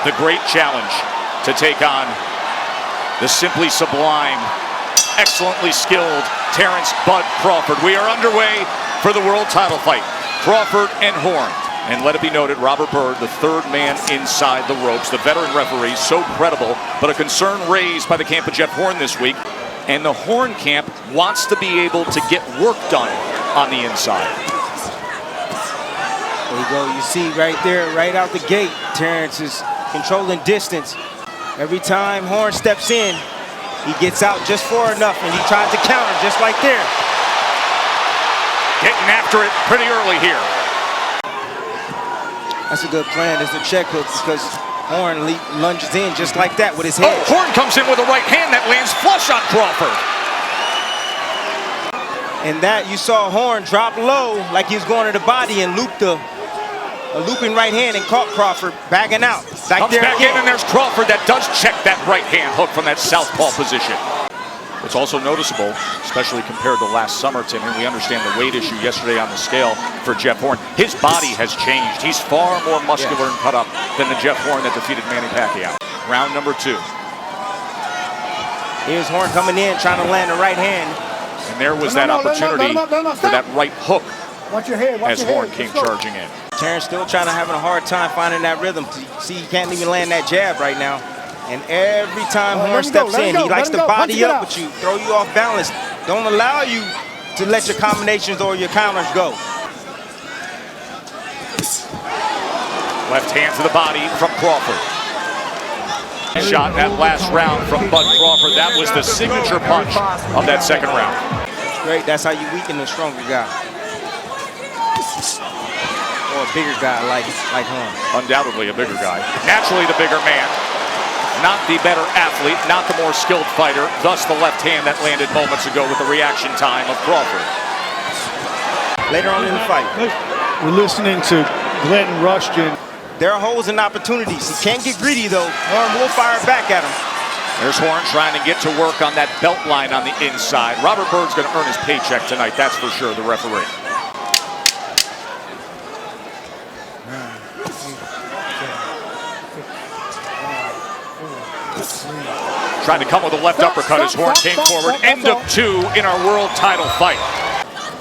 the great challenge to take on the simply sublime, excellently skilled Terence "Bud" Crawford. We are underway for the world title fight. Crawford and Horn. And let it be noted, Robert Byrd, the third man inside the ropes, the veteran referee, so credible, but a concern raised by the camp of Jeff Horn this week. And the Horn camp wants to be able to get work done on the inside. There you go. You see right there, right out the gate, Terence is controlling distance. Every time Horn steps in, he gets out just far enough, and he tries to counter just like there. Getting after it pretty early here. That's a good plan. It's a check hook because Horn lunges in just like that with his head. Oh, Horn comes in with a right hand that lands flush on Crawford. And that you saw Horn drop low like he was going to the body and loop a looping right hand and caught Crawford backing out. Comes back in, and there's Crawford that does check that right hand hook from that southpaw position. It's also noticeable, especially compared to last summer, Tim, and we understand the weight issue yesterday on the scale for Jeff Horn. His body has changed. He's far more muscular and cut up than the Jeff Horn that defeated Manny Pacquiao. Round number 2. Here's Horn coming in, trying to land the right hand. And there was that opportunity for that right hook as Horn came charging in. Terence still having a hard time finding that rhythm. See, he can't even land that jab right now. And every time Horn steps in, he likes to body up with you, throw you off balance. Don't allow you to let your combinations or your counters go. Left hand to the body from Crawford. Shot in that last round from Bud Crawford. That was the signature punch of that second round. That's great. That's how you weaken the stronger guy. Or a bigger guy like Horn. Undoubtedly a bigger guy. Naturally the bigger man. Not the better athlete, not the more skilled fighter. Thus the left hand that landed moments ago with the reaction time of Crawford. Later on in the fight. We're listening to Glenn Rushton. There are holes and opportunities. He can't get greedy though. Horn will fire back at him. There's Horn trying to get to work on that belt line on the inside. Robert Byrd's going to earn his paycheck tonight, that's for sure, the referee. Trying to come with a left uppercut as Horn came forward. End of 2 in our world title fight.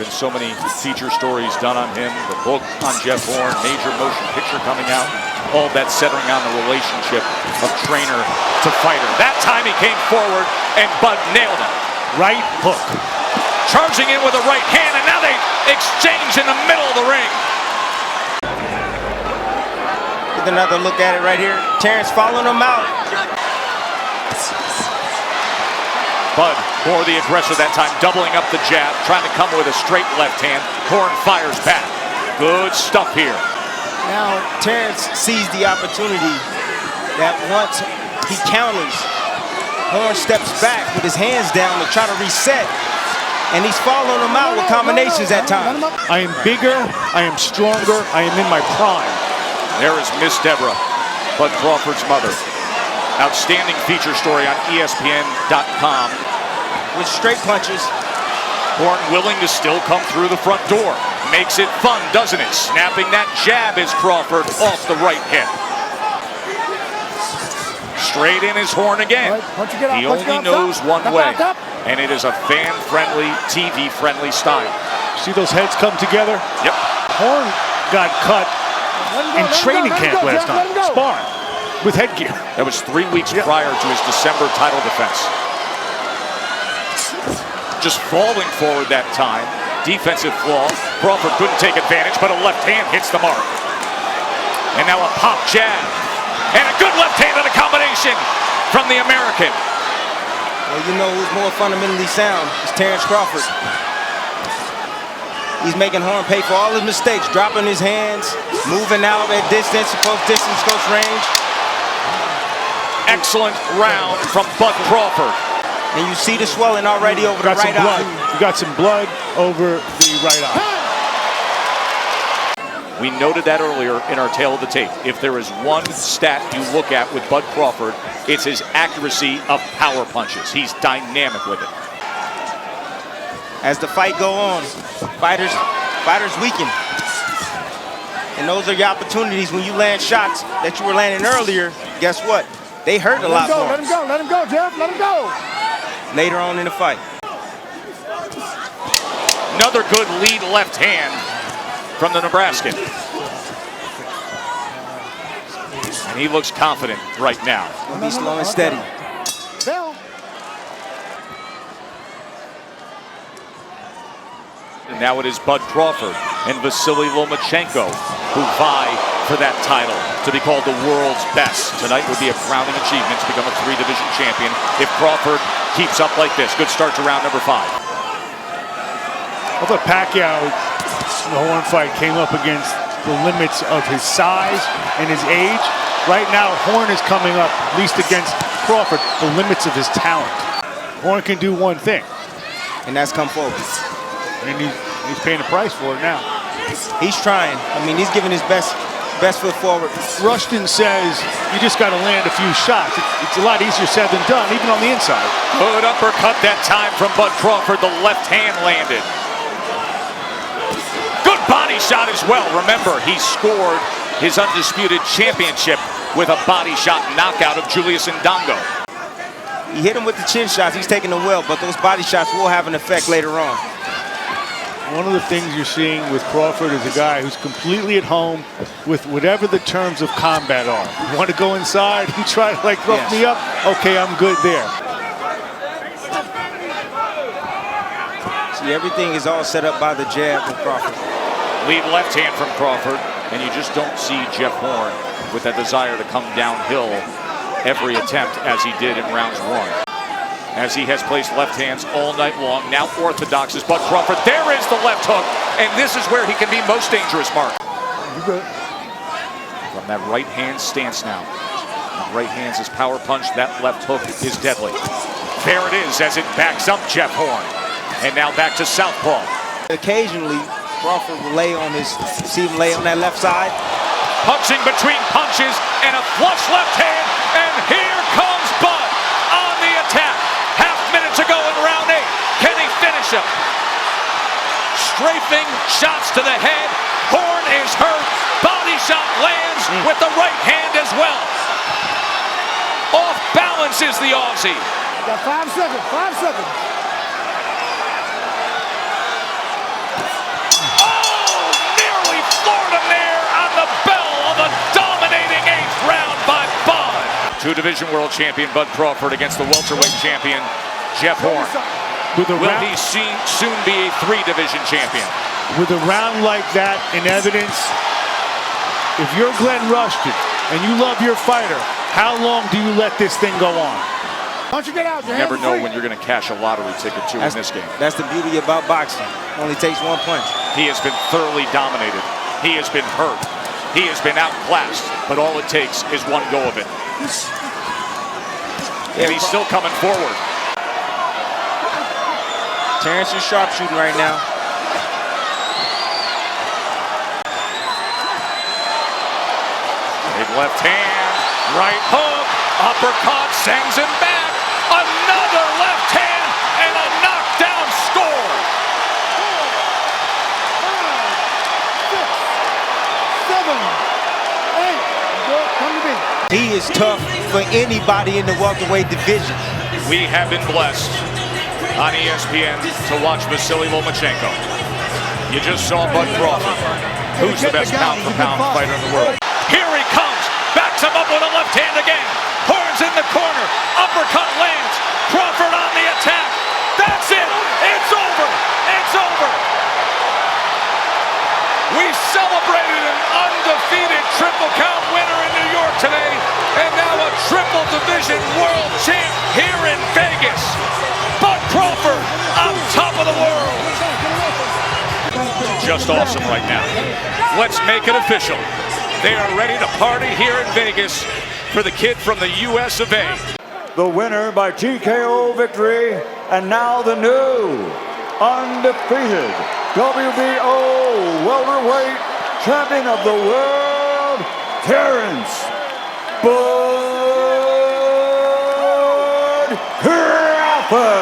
Been so many feature stories done on him. The book on Jeff Horn, major motion picture coming out. All that centering on the relationship of trainer to fighter. That time he came forward and Bud nailed him. Right hook. Charging in with a right hand, and now they exchange in the middle of the ring. With another look at it right here. Terence following him out. Bud, more the aggressor that time, doubling up the jab, trying to come with a straight left hand. Horn fires back. Good stuff here. Now Terence sees the opportunity that once he counters, Horn steps back with his hands down to try to reset. And he's following him out with combinations at times. I am bigger, I am stronger, I am in my prime. There is Miss Deborah, Bud Crawford's mother. Outstanding feature story on ESPN.com. With straight punches. Horn willing to still come through the front door. Makes it fun, doesn't it? Snapping that jab is Crawford off the right hip. Straight in is Horn again. He only knows one way, and it is a fan-friendly, TV-friendly style. See those heads come together? Yep. Horn got cut in training camp last time, sparring with headgear. That was 3 weeks prior to his December title defense. Just falling forward that time. Defensive flaw. Crawford couldn't take advantage, but a left hand hits the mark. And now a pop jab. And a good left-handed combination from the American. Well, you know who's more fundamentally sound? It's Terence Crawford. He's making Horn pay for all his mistakes, dropping his hands, moving out at distance, close range. Excellent round from Bud Crawford. And you see the swelling already over the right eye. You got some blood over the right eye. We noted that earlier in our tail of the tape. If there is one stat you look at with Bud Crawford, it's his accuracy of power punches. He's dynamic with it. As the fight go on, fighters weaken. And those are your opportunities when you land shots that you were landing earlier. guess what? They hurt a lot more. Let him go. Let him go, Jeff. Let him go. Later on in the fight. Another good lead left hand from the Nebraskan. And he looks confident right now. He'll be slow and steady. Bell. And now it is Bud Crawford and Vasily Lomachenko who vie for that title to be called the world's best. Tonight would be a crowning achievement to become a 3-division champion if Crawford keeps up like this. Good start to round number 5. I thought Pacquiao, the Horn fight, came up against the limits of his size and his age. Right now, Horn is coming up, at least against Crawford, the limits of his talent. Horn can do one thing. And that's come forward. And he's paying the price for it now. He's trying. I mean, he's giving his best foot forward. Rushton says you just got to land a few shots. It's a lot easier said than done, even on the inside. Good uppercut that time from Bud Crawford. The left hand landed. Good body shot as well. Remember, he scored his undisputed championship with a body shot knockout of Julius Ndongo. He hit him with the chin shots. He's taking them well, but those body shots will have an effect later on. One of the things you're seeing with Crawford is a guy who's completely at home with whatever the terms of combat are. You want to go inside and try to like rough me up? Okay, I'm good there. See, everything is all set up by the jab from Crawford. Lead left hand from Crawford, and you just don't see Jeff Horn with that desire to come downhill every attempt as he did in rounds 1. As he has placed left hands all night long. Now orthodox is Bud Crawford. There is the left hook, and this is where he can be most dangerous, Mark. From that right hand stance now. That right hand's his power punch. That left hook is deadly. There it is as it backs up Jeff Horn. And now back to southpaw. Occasionally, Crawford will lay on see him lay on that left side. Punching between punches and a flush left hand, and here comes Bud on the attack. To go in round 8. Can he finish him? Strafing shots to the head. Horn is hurt. Body shot lands with the right hand as well. Off balance is the Aussie. Got 5 seconds. 5 seconds. Oh, nearly floored him there on the bell of the dominating 8th round by Bud. 2-division world champion Bud Crawford against the welterweight champion Jeff Horn. Will he soon be a 3-division champion? With a round like that in evidence, if you're Glenn Rushton and you love your fighter, how long do you let this thing go on? Don't you get out. You never know when you're going to cash a lottery ticket too in this game. That's the beauty about boxing. Only takes one punch. He has been thoroughly dominated. He has been hurt. He has been outclassed. But all it takes is one go of it. And he's still coming forward. Terence is sharpshooting right now. Big left hand, right hook, uppercut, sends him back. Another left hand and a knockdown score. 5, 6, 7, 8. He is tough for anybody in the welterweight division. We have been blessed on ESPN to watch Vasily Lomachenko. You just saw Bud Crawford, who's the best pound-for-pound fighter in the world. Here he comes, backs him up with a left hand again. Horns in the corner, uppercut lands. Crawford on the attack. That's it, it's over, it's over. We celebrated an undefeated Triple Count winner in New York today, and now a Triple Division world champ here in Vegas. Bud Crawford on top of the world. Just awesome right now. Let's make it official. They are ready to party here in Vegas for the kid from the US of A. The winner by TKO victory, and now the new, undefeated WBO welterweight champion of the world, Terence Bud Crawford.